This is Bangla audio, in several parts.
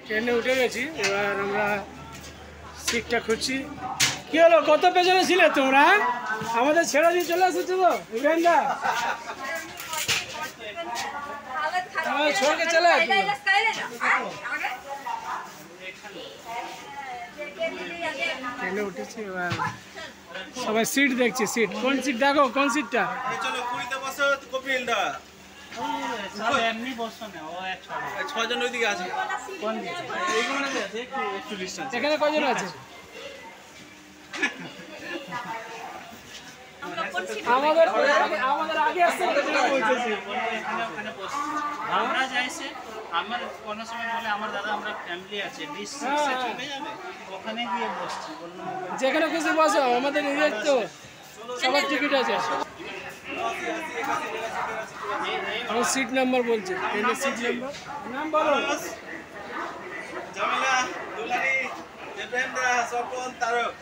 ট্রেনে উঠে গেছি, এবার আমরা সিটটা খুঁজছি। কি হলো, কত পেছনে ছিলে তোমরা? আমাদের ছেড়ে দিয়ে চলে এসেছো তো ইব্রাহিমদা? छोड़ के चला ট্রেনে উঠেছি, এবার সবাই সিট দেখছি। সিট কোন সিট দেখো, কোন সিটটা? চলো কুড়িতে বসো কপিলদা। এমনি বসো না, ও 6 জন ওইদিকে আছে। কোন দিকে? এইগুলোতে আছে, একটু ডিসটেন্স। এখানে কজন আছে? আমাদের আগে আসছে আমরা যাইছে, আমার কোনো সময় বলে আমার দাদা আমরা ফ্যামিলি আছে 20 চলে যাবে, ওখানে গিয়ে বসছি। যেখানে খুশি বসো, আমাদের নিজের তো সবার টিকিট আছে। আমার সিট নাম্বার বলছে, ট্রেনের সিট নাম্বার। নাম বলো। জামিলা, দুলারি, ইব্রাহিমদা, স্বপন, তারক।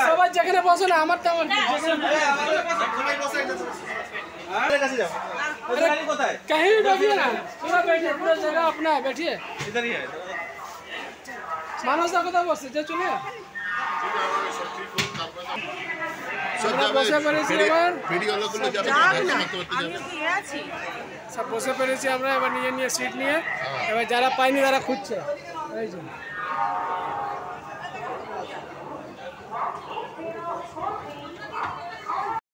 সবাই যেখানে বসো না, আমার তো আমার कहीं भी बैठिए ना, पूरा बैठिए, पूरा जगह अपना है, बैठिए। इधर ही है। मानस কথা বসে যে চলে আমরা বসে পড়েছি। এবার সব বসে পড়েছি আমরা, এবার নিয়ে নিয়ে সিট নিয়ে। এবার যারা পাইনি তারা খুঁজছে। এই যে